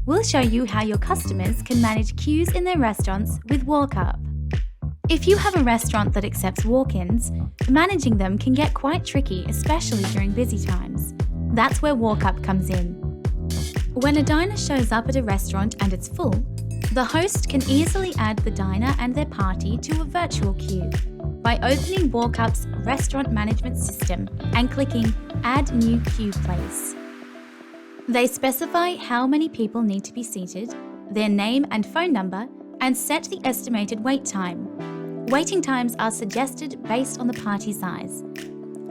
we'll show you how your customers can manage queues in their restaurants with WalkUp. If you have a restaurant that accepts walk-ins, managing them can get quite tricky, especially during busy times. That's where WalkUp comes in. When a diner shows up at a restaurant and it's full, the host can easily add the diner and their party to a virtual queue by opening WalkUp's restaurant management system and clicking Add New Queue Place. They specify how many people need to be seated, their name and phone number, and set the estimated wait time. Waiting times are suggested based on the party size.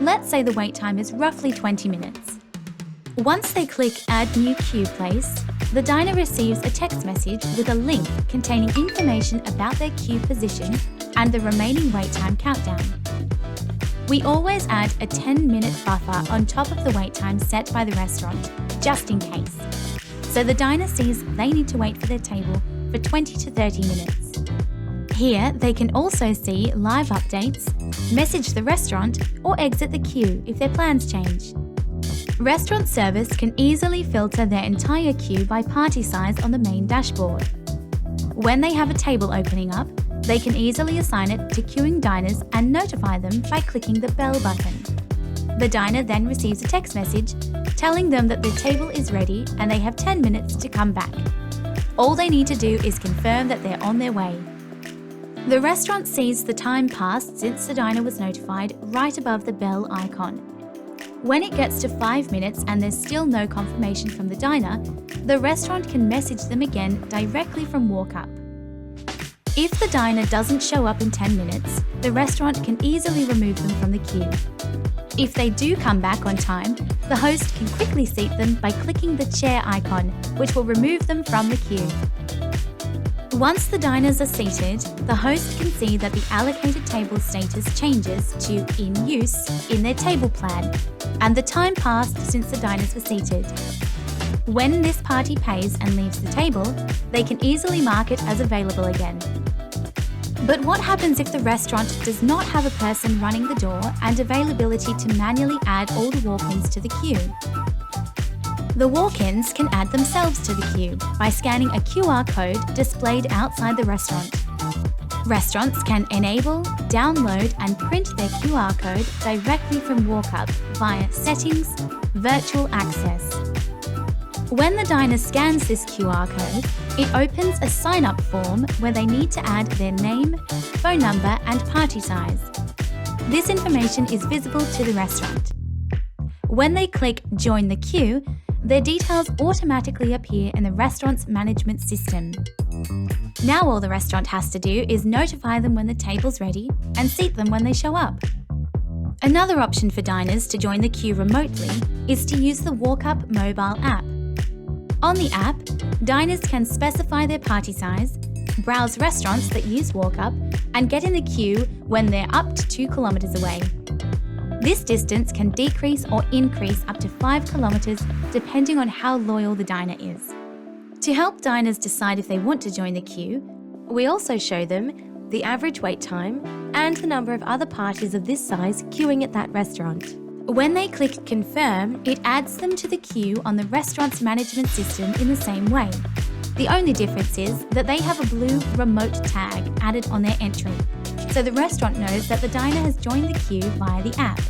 Let's say the wait time is roughly 20 minutes. Once they click Add New Queue Place, the diner receives a text message with a link containing information about their queue position and the remaining wait time countdown. We always add a 10-minute buffer on top of the wait time set by the restaurant, just in case. So the diner sees they need to wait for their table for 20 to 30 minutes. Here, they can also see live updates, message the restaurant, or exit the queue if their plans change. Restaurant service can easily filter their entire queue by party size on the main dashboard. When they have a table opening up, they can easily assign it to queuing diners and notify them by clicking the bell button. The diner then receives a text message telling them that their table is ready and they have 10 minutes to come back. All they need to do is confirm that they're on their way. The restaurant sees the time passed since the diner was notified right above the bell icon. When it gets to 5 minutes and there's still no confirmation from the diner, the restaurant can message them again directly from WalkUp. If the diner doesn't show up in 10 minutes, the restaurant can easily remove them from the queue. If they do come back on time, the host can quickly seat them by clicking the chair icon, which will remove them from the queue. Once the diners are seated, the host can see that the allocated table status changes to in use in their table plan, and the time passed since the diners were seated. When this party pays and leaves the table, they can easily mark it as available again. But what happens if the restaurant does not have a person running the door and availability to manually add all the walk-ins to the queue? The walk-ins can add themselves to the queue by scanning a QR code displayed outside the restaurant. Restaurants can enable, download and print their QR code directly from WalkUp via Settings, Virtual Access. When the diner scans this QR code, it opens a sign-up form where they need to add their name, phone number and party size. This information is visible to the restaurant. When they click Join the Queue, their details automatically appear in the restaurant's management system. Now all the restaurant has to do is notify them when the table's ready and seat them when they show up. Another option for diners to join the queue remotely is to use the WalkUp mobile app. On the app, diners can specify their party size, browse restaurants that use WalkUp, and get in the queue when they're up to 2 kilometers away. This distance can decrease or increase up to 5 kilometers depending on how loyal the diner is. To help diners decide if they want to join the queue, we also show them the average wait time and the number of other parties of this size queuing at that restaurant. When they click Confirm, it adds them to the queue on the restaurant's management system in the same way. The only difference is that they have a blue remote tag added on their entry, so the restaurant knows that the diner has joined the queue via the app.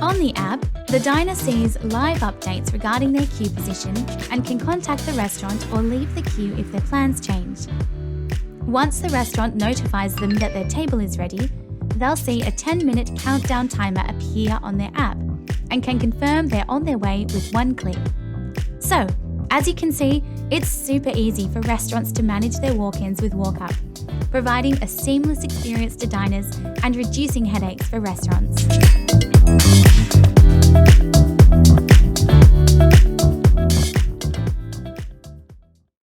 On the app, the diner sees live updates regarding their queue position and can contact the restaurant or leave the queue if their plans change. Once the restaurant notifies them that their table is ready, they'll see a 10-minute countdown timer appear on their app and can confirm they're on their way with one click. So, as you can see, it's super easy for restaurants to manage their walk-ins with WalkUp, providing a seamless experience to diners and reducing headaches for restaurants.